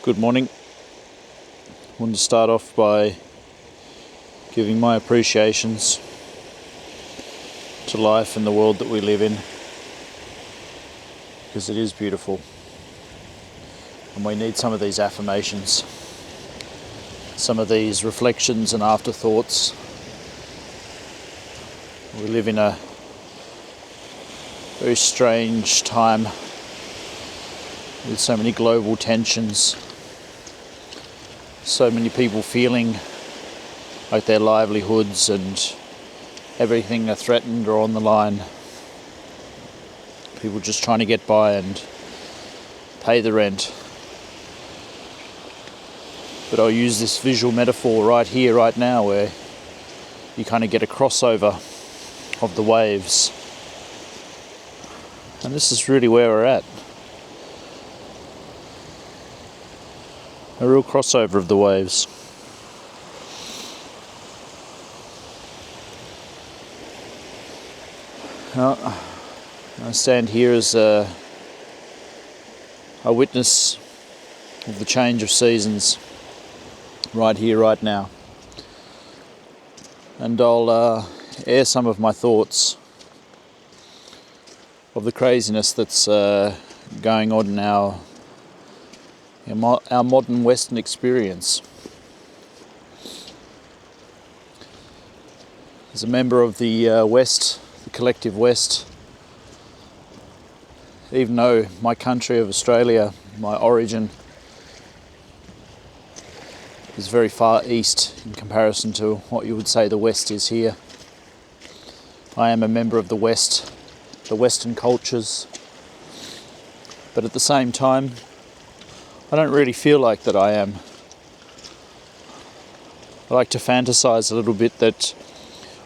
Good morning. I want to start off by giving my appreciations to life and the world that we live in, because it is beautiful and we need some of these affirmations, some of these reflections and afterthoughts. We live in a very strange time with so many global tensions, so many people feeling like their livelihoods and everything are threatened or on the line. People just trying to get by and pay the rent. But I'll use this visual metaphor right here, right now, where you kind of get a crossover of the waves. And this is really where we're at. A real crossover of the waves. Now, I stand here as a witness of the change of seasons, right here, right now. And I'll air some of my thoughts of the craziness that's going on in our modern Western experience. As a member of the West, the collective West, even though my country of Australia, my origin, is very far east in comparison to what you would say the West is here, I am a member of the West, the Western cultures, but at the same time, I don't really feel like that I am. I like to fantasize a little bit that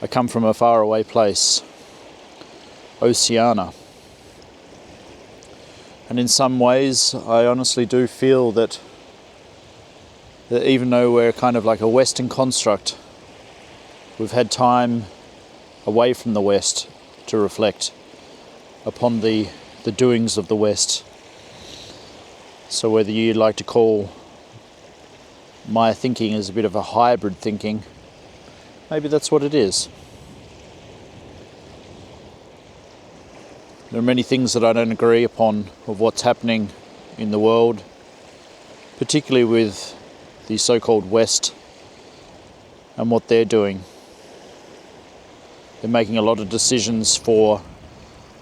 I come from a faraway place, Oceania. And in some ways, I honestly do feel that even though we're kind of like a Western construct, we've had time away from the West to reflect upon the doings of the West. So whether you'd like to call my thinking as a bit of a hybrid thinking, maybe that's what it is. There are many things that I don't agree upon of what's happening in the world, particularly with the so-called West and what they're doing. They're making a lot of decisions for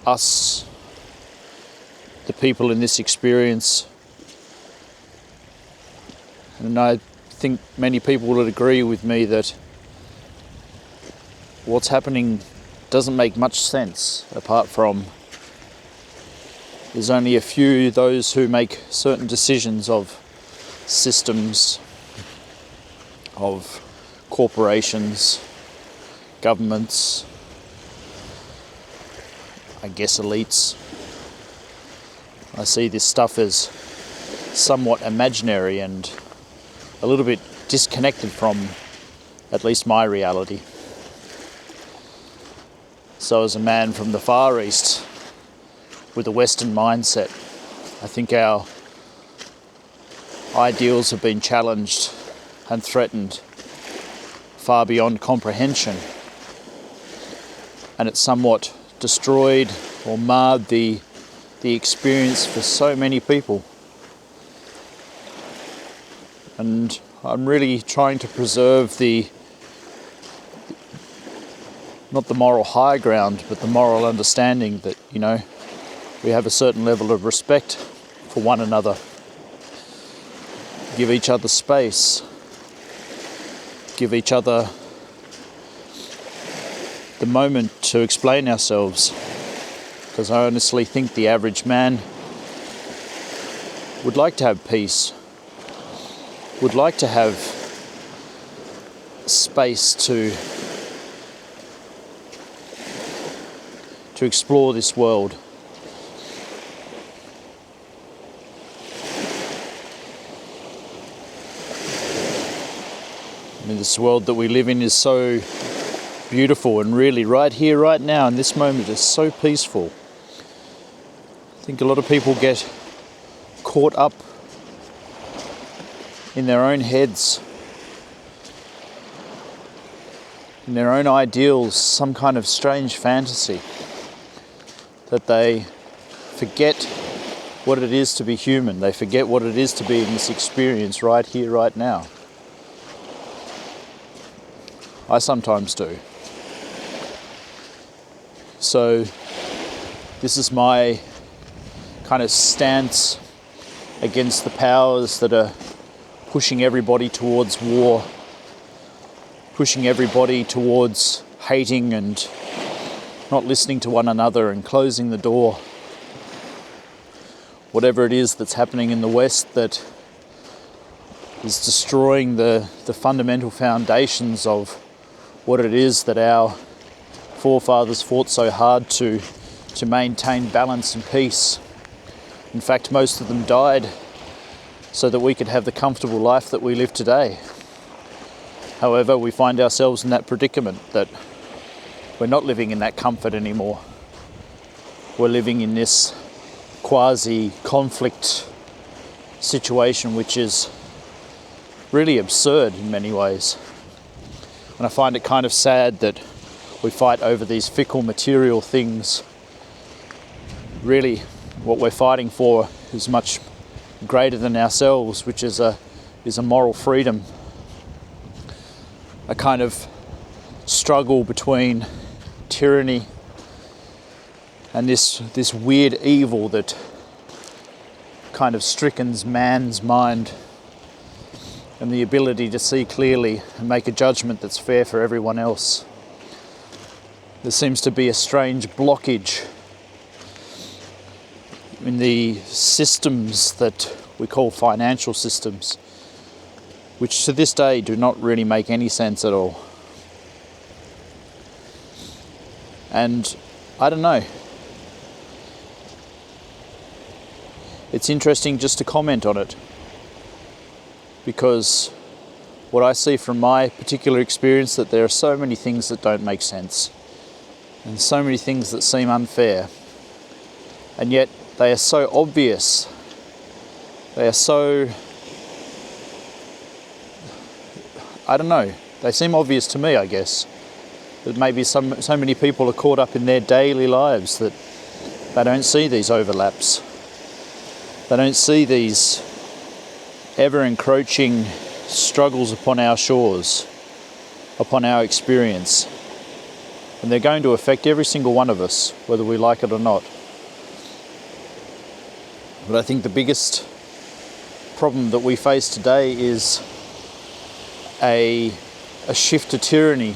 us, the people in this experience. And I think many people would agree with me that what's happening doesn't make much sense, apart from there's only a few, those who make certain decisions of systems, of corporations, governments, I guess elites. I see this stuff as somewhat imaginary and a little bit disconnected from at least my reality. So as a man from the Far East with a Western mindset, I think our ideals have been challenged and threatened far beyond comprehension, and it's somewhat destroyed or marred the experience for so many people. And I'm really trying to preserve not the moral high ground, but the moral understanding that, we have a certain level of respect for one another. Give each other space. Give each other the moment to explain ourselves. Because I honestly think the average man would like to have peace, would like to have space to explore this world. I mean, this world that we live in is so beautiful, and really right here, right now, in this moment is so peaceful. I think a lot of people get caught up in their own heads, in their own ideals, some kind of strange fantasy, that they forget what it is to be human. They forget what it is to be in this experience right here, right now. I sometimes do. So this is my kind of stance against the powers that are pushing everybody towards war, pushing everybody towards hating and not listening to one another and closing the door. Whatever it is that's happening in the West that is destroying the fundamental foundations of what it is that our forefathers fought so hard to maintain balance and peace. In fact, most of them died so that we could have the comfortable life that we live today. However, we find ourselves in that predicament that we're not living in that comfort anymore. We're living in this quasi-conflict situation, which is really absurd in many ways. And I find it kind of sad that we fight over these fickle material things. Really, what we're fighting for is much greater than ourselves, which is a moral freedom. A kind of struggle between tyranny and this weird evil that kind of strickens man's mind and the ability to see clearly and make a judgment that's fair for everyone else. There seems to be a strange blockage in the systems that we call financial systems, which to this day do not really make any sense at all. And I don't know. It's interesting just to comment on it, because what I see from my particular experience, that there are so many things that don't make sense and so many things that seem unfair, and yet they are so obvious. They are so, I don't know, they seem obvious to me, I guess, that maybe so many people are caught up in their daily lives that they don't see these overlaps. They don't see these ever-encroaching struggles upon our shores, upon our experience. And they're going to affect every single one of us, whether we like it or not. But I think the biggest problem that we face today is a shift to tyranny,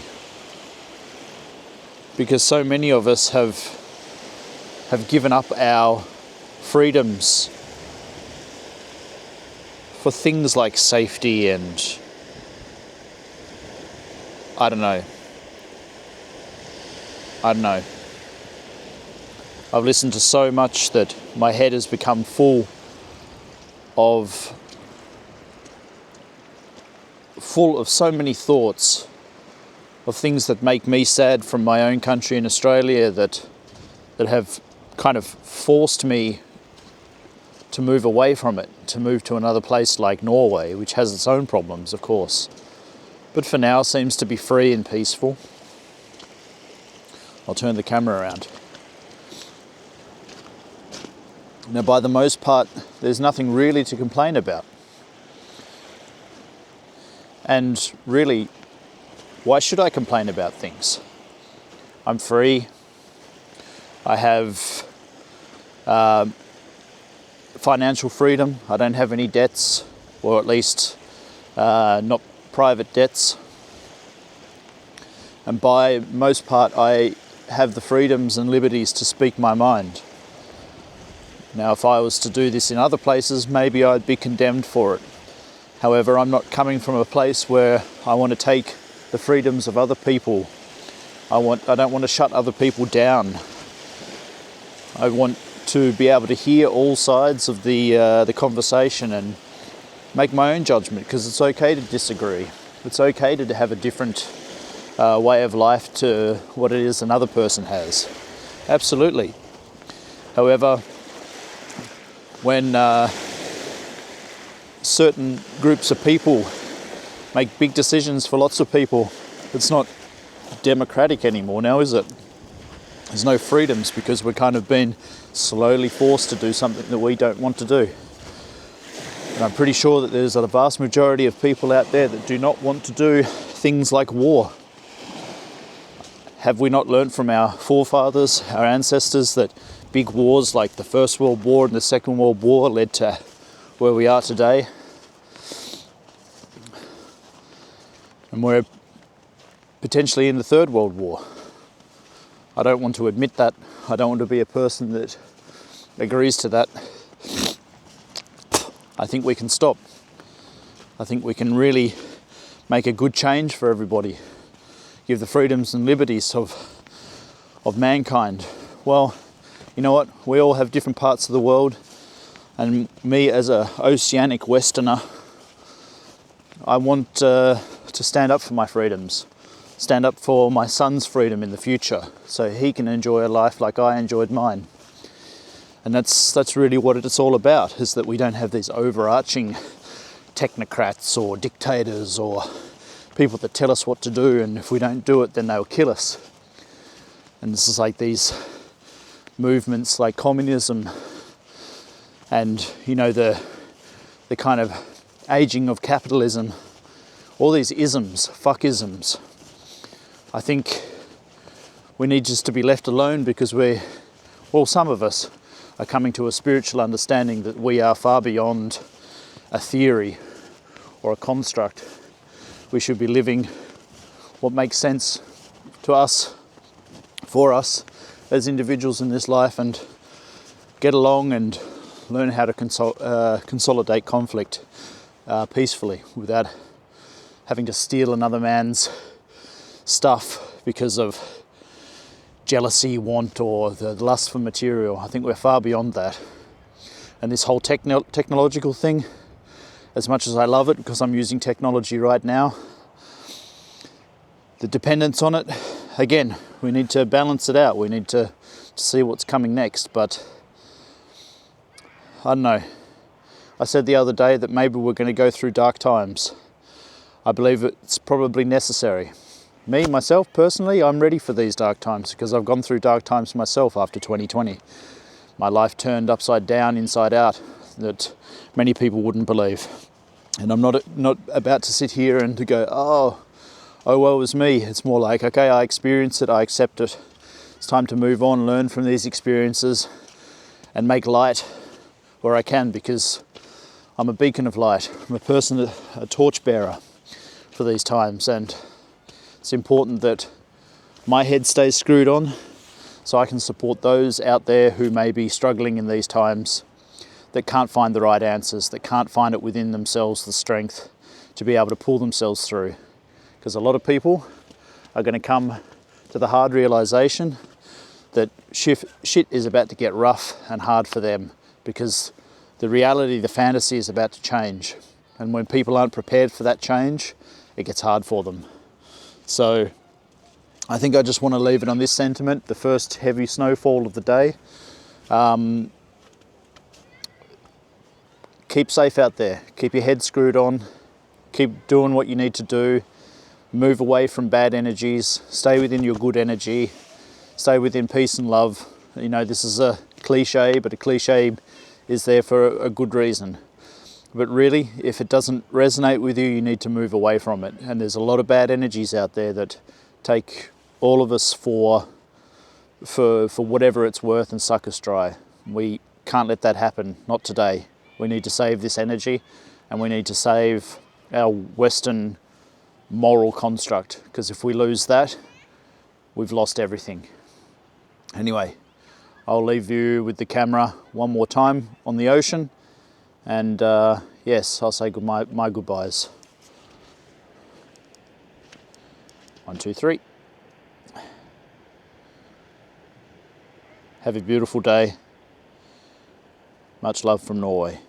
because so many of us have given up our freedoms for things like safety and I don't know. I've listened to so much that my head has become full of so many thoughts of things that make me sad from my own country in Australia, that have kind of forced me to move away from it, to move to another place like Norway, which has its own problems, of course, but for now seems to be free and peaceful. I'll turn the camera around. Now, by the most part, there's nothing really to complain about. And really, why should I complain about things? I'm free. I have financial freedom. I don't have any debts, or at least not private debts. And by most part, I have the freedoms and liberties to speak my mind. Now, if I was to do this in other places, maybe I'd be condemned for it. However, I'm not coming from a place where I want to take the freedoms of other people. I don't want to shut other people down. I want to be able to hear all sides of the conversation and make my own judgment, because it's okay to disagree. It's okay to have a different way of life to what it is another person has. Absolutely. However, when certain groups of people make big decisions for lots of people. It's not democratic anymore now, is it? There's no freedoms because we're kind of been slowly forced to do something that we don't want to do. And I'm pretty sure that there's a vast majority of people out there that do not want to do things like war. Have we not learned from our forefathers, our ancestors, that big wars like the First World War and the Second World War led to where we are today? And we're potentially in the Third World War. I don't want to admit that. I don't want to be a person that agrees to that. I think we can stop. I think we can really make a good change for everybody. Give the freedoms and liberties of mankind. Well, you know what? We all have different parts of the world. And me as an oceanic Westerner, I want to stand up for my freedoms. Stand up for my son's freedom in the future so he can enjoy a life like I enjoyed mine. And that's really what it's all about, is that we don't have these overarching technocrats or dictators or people that tell us what to do, and if we don't do it then they'll kill us. And this is like these movements like communism and, you know, the kind of aging of capitalism, all these isms, fuckisms. I think we need just to be left alone because some of us are coming to a spiritual understanding that we are far beyond a theory or a construct. We should be living what makes sense to us, for us as individuals in this life, and get along and learn how to consolidate conflict peacefully without having to steal another man's stuff because of jealousy, want, or the lust for material. I think we're far beyond that. And this whole technological thing, as much as I love it because I'm using technology right now, the dependence on it, again, we need to balance it out. We need to see what's coming next. But I don't know. I said the other day that maybe we're going to go through dark times. I believe it's probably necessary. Me, myself, personally, I'm ready for these dark times because I've gone through dark times myself after 2020. My life turned upside down, inside out, that many people wouldn't believe. And I'm not about to sit here and to go, oh, woe is me. It's more like, okay, I experienced it, I accept it. It's time to move on, learn from these experiences and make light where I can, because I'm a beacon of light. I'm a person, a torchbearer for these times, and it's important that my head stays screwed on so I can support those out there who may be struggling in these times, that can't find the right answers, that can't find it within themselves, the strength to be able to pull themselves through. Because a lot of people are going to come to the hard realization that shit is about to get rough and hard for them, because the reality, the fantasy is about to change. And when people aren't prepared for that change, it gets hard for them. So I think I just want to leave it on this sentiment, the first heavy snowfall of the day. Keep safe out there. Keep your head screwed on. Keep doing what you need to do. Move away from bad energies. Stay within your good energy. Stay within peace and love. You know, this is a cliche, but a cliche is there for a good reason. But really, if it doesn't resonate with you, you need to move away from it. And there's a lot of bad energies out there that take all of us for whatever it's worth and suck us dry. We can't let that happen, not today. We need to save this energy, and we need to save our Western moral construct, because if we lose that, we've lost everything. Anyway, I'll leave you with the camera one more time on the ocean, and yes, I'll say my goodbyes. 1, 2, 3. Have a beautiful day. Much love from Norway.